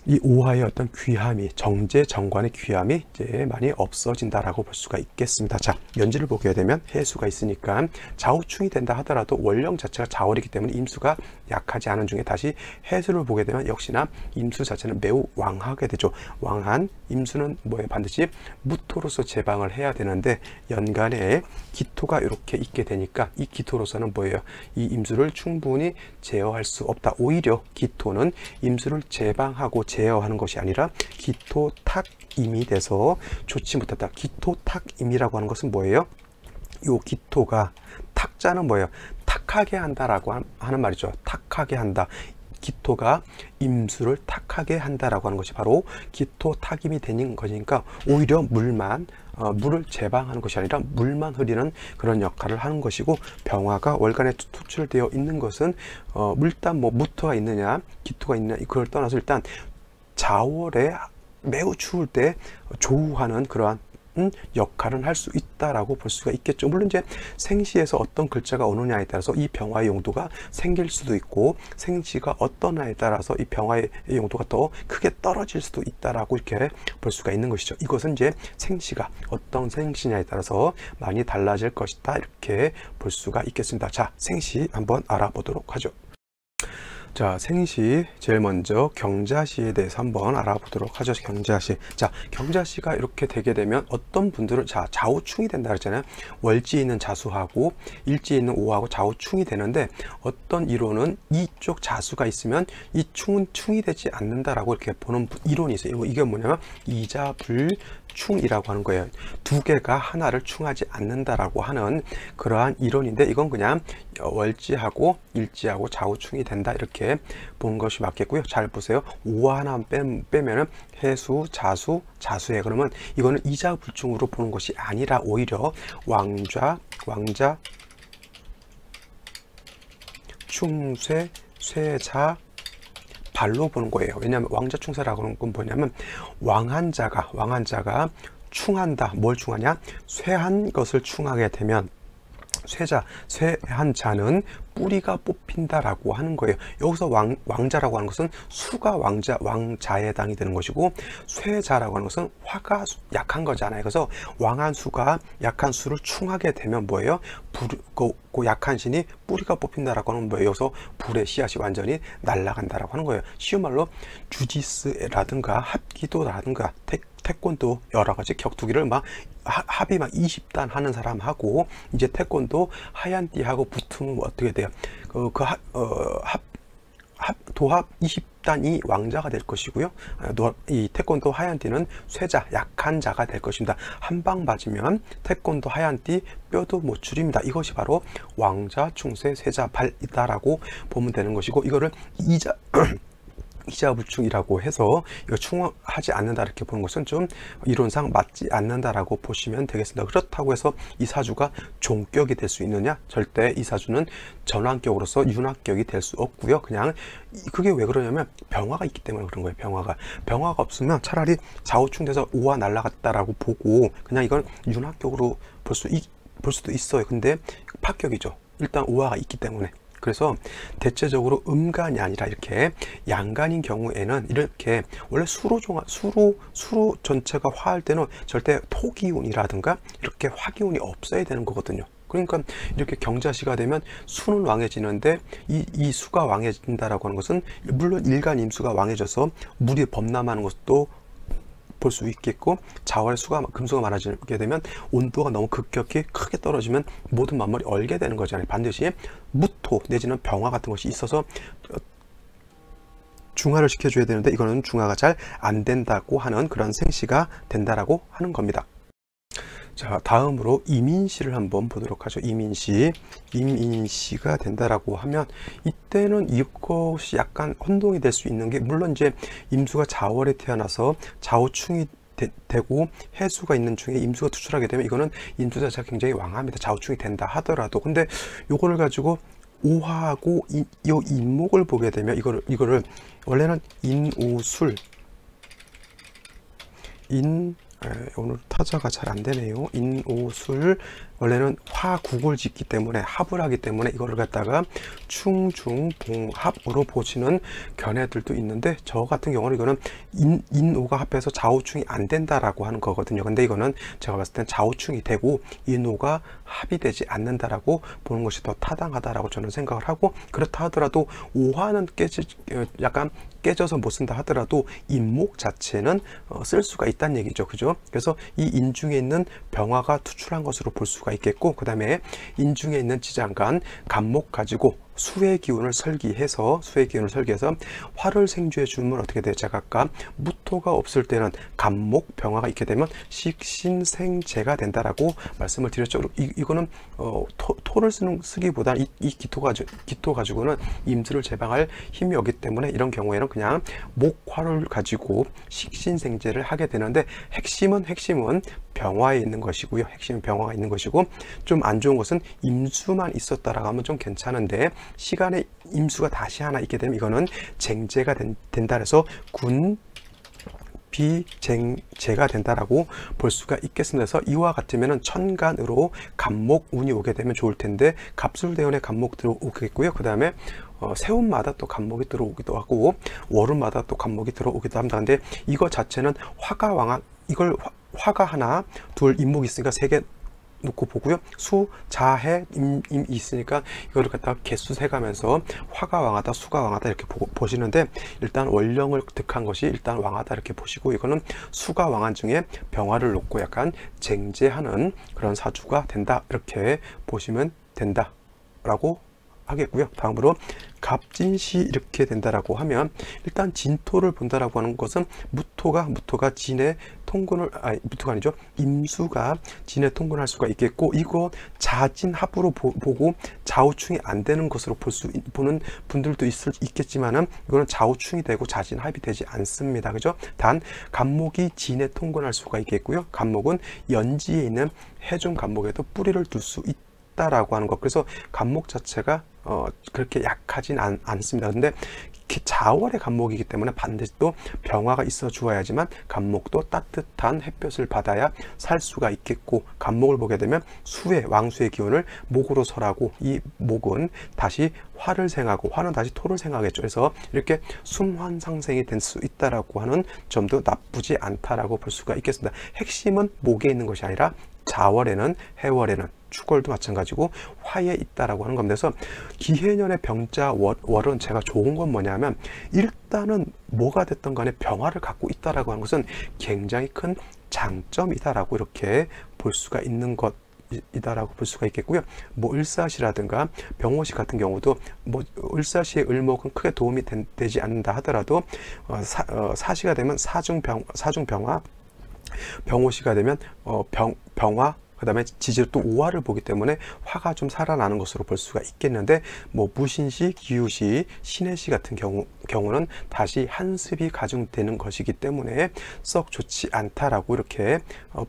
이 오화의 어떤 귀함이, 정제 정관의 귀함이 이제 많이 없어진다라고 볼 수가 있겠습니다. 자, 연지를 보게 되면 해수가 있으니까 좌우충이 된다 하더라도 원령 자체가 좌월이기 때문에 임수가 약하지 않은 중에 다시 해수를 보게 되면 역시나 임수 자체는 매우 왕하게 되죠. 왕한 임수는 뭐예요? 반드시 무토로서 제방을 해야 되는데 연간에 기토가 이렇게 있게 되니까 이 기토로서는 뭐예요? 이 임수를 충분히 제어할 수 없다. 오히려 기토는 임수를 제방하고 제어하는 것이 아니라 기토탁임이 돼서 좋지 못하다. 기토탁임이라고 하는 것은 뭐예요? 요 기토가 탁자는 뭐예요? 탁하게 한다라고 하는 말이죠. 탁하게 한다. 기토가 임수를 탁하게 한다라고 하는 것이 바로 기토탁임이 되는 것이니까 오히려 물을 제방하는 것이 아니라 물만 흐리는 그런 역할을 하는 것이고, 병화가 월간에 투출되어 있는 것은 일단 뭐 무토가 있느냐 기토가 있느냐 그걸 떠나서 일단 자월에 매우 추울 때 조우하는 그러한 역할은 할 수 있다라고 볼 수가 있겠죠. 물론 이제 생시에서 어떤 글자가 오느냐에 따라서 이 병화의 용도가 생길 수도 있고, 생시가 어떠냐에 따라서 이 병화의 용도가 더 크게 떨어질 수도 있다라고 이렇게 볼 수가 있는 것이죠. 이것은 이제 생시가 어떤 생시냐에 따라서 많이 달라질 것이다 이렇게 볼 수가 있겠습니다. 자, 생시 한번 알아보도록 하죠. 자, 생시 제일 먼저 경자시에 대해서 한번 알아보도록 하죠. 경자시. 자, 경자시가 이렇게 되게 되면 어떤 분들은 좌우충이 된다 그랬잖아요. 월지 있는 자수하고 일지 있는 오하고 좌우충이 되는데, 어떤 이론은 이쪽 자수가 있으면 이 충은 충이 되지 않는다라고 이렇게 보는 이론이 있어요. 이게 뭐냐면 이자불충이라고 하는 거예요. 두 개가 하나를 충하지 않는다라고 하는 그러한 이론인데, 이건 그냥 월지하고 일지하고 좌우충이 된다 이렇게 보는 것이 맞겠고요. 잘 보세요. 오화 하나 빼면은 해수, 자수, 자수해. 그러면 이거는 이자불충으로 보는 것이 아니라 오히려 왕자, 충쇠, 쇠자, 발로 보는 거예요. 왜냐하면 왕자 충세라고 하는 건 뭐냐면 왕한 자가 충한다. 뭘 충하냐? 쇠한 것을 충하게 되면 쇠한 자는 뿌리가 뽑힌다라고 하는 거예요. 여기서 왕자라고 하는 것은 수가 왕자에 해당이 되는 것이고, 쇠자라고 하는 것은 화가 약한 거잖아요. 그래서 왕한 수가 약한 수를 충하게 되면 뭐예요? 그 약한 신이 뿌리가 뽑힌다라고 하는 뭐예요? 여기서 불의 씨앗이 완전히 날아간다라고 하는 거예요. 쉬운 말로 주짓수라든가 합기도라든가 태권도 여러 가지 격투기를 막 합이 막 20단 하는 사람하고 이제 태권도 하얀띠하고 붙으면 어떻게 돼요? 도합 20단이 왕자가 될 것이고요. 이 태권도 하얀띠는 쇠자, 약한 자가 될 것입니다. 한 방 맞으면 태권도 하얀띠 뼈도 못 줄입니다. 이것이 바로 왕자, 충세, 쇠자, 발이다라고 보면 되는 것이고, 이거를 이자불충이라고 해서 이거 충하지 않는다 이렇게 보는 것은 좀 이론상 맞지 않는다라고 보시면 되겠습니다. 그렇다고 해서 이 사주가 종격이 될 수 있느냐? 절대 이 사주는 전환격으로서 윤합격이 될 수 없고요. 그냥 그게 왜 그러냐면 병화가 있기 때문에 그런 거예요. 병화가 없으면 차라리 좌우충돼서 오화 날아갔다라고 보고 그냥 이건 윤합격으로 볼 수도 있어요. 근데 파격이죠. 일단 오화가 있기 때문에. 그래서 대체적으로 음간이 아니라 이렇게 양간인 경우에는 이렇게 원래 수로 전체가 화할 때는 절대 토기운이라든가 이렇게 화기운이 없어야 되는 거거든요. 그러니까 이렇게 경자시가 되면 수는 왕해지는데 이 수가 왕해진다라고 하는 것은 물론 일간 임수가 왕해져서 물이 범람하는 것도 볼 수 있겠고, 자월의 금수가 많아지게 되면 온도가 너무 급격히 크게 떨어지면 모든 만물이 얼게 되는 거잖아요. 반드시 무토 내지는 병화 같은 것이 있어서 중화를 시켜줘야 되는데 이거는 중화가 잘 안 된다고 하는 그런 생시가 된다라고 하는 겁니다. 자, 다음으로 이민시를 한번 보도록 하죠. 이민시가 된다라고 하면 이때는 이것이 약간 혼동이 될 수 있는 게, 물론 이제 임수가 자월에 태어나서 좌우충이 되고 해수가 있는 중에 임수가 투출하게 되면 이거는 임수 자체가 굉장히 왕합니다. 좌우충이 된다 하더라도. 근데 요거를 가지고 오화하고 이 인목을 보게 되면 이거를 원래는 인오술 오늘 타자가 잘 안 되네요. 인오술 원래는 화국을 짓기 때문에 합을 하기 때문에 이거를 갖다가 충중봉합으로 보시는 견해들도 있는데, 저 같은 경우는 이거는 인오가 합해서 좌우충이 안 된다라고 하는 거거든요. 근데 이거는 제가 봤을 땐 좌우충이 되고 인오가 합이 되지 않는다라고 보는 것이 더 타당하다라고 저는 생각을 하고, 그렇다 하더라도 오화는 약간 깨져서 못 쓴다 하더라도 인목 자체는 쓸 수가 있다는 얘기죠. 그죠? 그래서 이 인중에 있는 병화가 투출한 것으로 볼 수가 있겠고, 그 다음에 인중에 있는 지장간 간목 가지고 수의 기운을 설기해서 화를 생주해 주면 어떻게 돼요? 제가 아까 무토가 없을 때는 간목 병화가 있게 되면 식신생재가 된다라고 말씀을 드렸죠. 이거는 토를 쓰기보다 이 기토 가지고는 임수를 제방할 힘이 없기 때문에 이런 경우에는 그냥 목화를 가지고 식신생재를 하게 되는데, 핵심은 병화에 있는 것이고요. 핵심은 병화가 있는 것이고, 좀 안 좋은 것은 임수만 있었다라고 하면 좀 괜찮은데, 시간에 임수가 다시 하나 있게 되면 이거는 쟁제가 된다 해서 비쟁제가 된다라고 볼 수가 있겠습니다. 그래서 이와 같으면은 천간으로 간목 운이 오게 되면 좋을 텐데, 갑술대운에 간목 들어오겠고요. 그 다음에 세운마다 또 간목이 들어오기도 하고 월운마다 또 간목이 들어오기도 합니다. 근데 이거 자체는 화가 왕화, 이걸 화가 하나 둘 인목이 있으니까 3개 놓고 보고요. 수, 자해, 임이 있으니까 이거를 갖다가 개수 세가면서 화가 왕하다, 수가 왕하다 이렇게 보시는데, 일단 원령을 득한 것이 일단 왕하다 이렇게 보시고, 이거는 수가 왕한 중에 병화를 놓고 약간 쟁제하는 그런 사주가 된다 이렇게 보시면 된다라고 하겠고요. 다음으로 갑진시 이렇게 된다라고 하면, 일단 진토를 본다라고 하는 것은 무토가 진의 통근을, 무토가 아니죠, 임수가 진의 통근할 수가 있겠고, 이거 자진합으로 보고 좌우충이 안 되는 것으로 보는 분들도 있겠지만은, 이거는 좌우충이 되고 자진합이 되지 않습니다. 그죠? 단 간목이 진에 통근할 수가 있겠고요. 간목은 연지에 있는 해중 간목에도 뿌리를 둘 수 있다라고 하는 것. 그래서 간목 자체가 그렇게 약하진 않습니다. 근데 자월의 간목이기 때문에 반드시 또 병화가 있어 주어야지만 간목도 따뜻한 햇볕을 받아야 살 수가 있겠고, 간목을 보게 되면 왕수의 기운을 목으로 설하고, 이 목은 다시 화를 생하고 화는 다시 토를 생하겠죠. 그래서 이렇게 순환상생이 될 수 있다라고 하는 점도 나쁘지 않다라고 볼 수가 있겠습니다. 핵심은 목에 있는 것이 아니라 자월에는, 해월에는, 축월도 마찬가지고 화에 있다라고 하는 겁니다. 그래서 기해년의 병자 월은 제가 좋은 건 뭐냐면, 일단은 뭐가 됐던 간에 병화를 갖고 있다라고 하는 것은 굉장히 큰 장점이다라고 이렇게 볼 수가 있는 것 이다라고 볼 수가 있겠고요. 뭐 을사시라든가 병호시 같은 경우도 뭐 을사시의 을목은 크게 도움이 되지 않는다 하더라도 사시가 되면 사중병화, 병호시가 되면 병화, 그 다음에 지지로 또 오화를 보기 때문에 화가 좀 살아나는 것으로 볼 수가 있겠는데, 뭐 무신시, 기유시, 신해시 같은 경우는 다시 한습이 가중되는 것이기 때문에 썩 좋지 않다라고 이렇게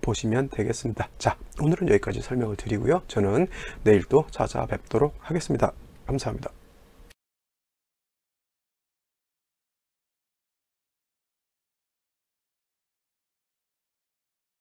보시면 되겠습니다. 자, 오늘은 여기까지 설명을 드리고요. 저는 내일 또 찾아뵙도록 하겠습니다. 감사합니다.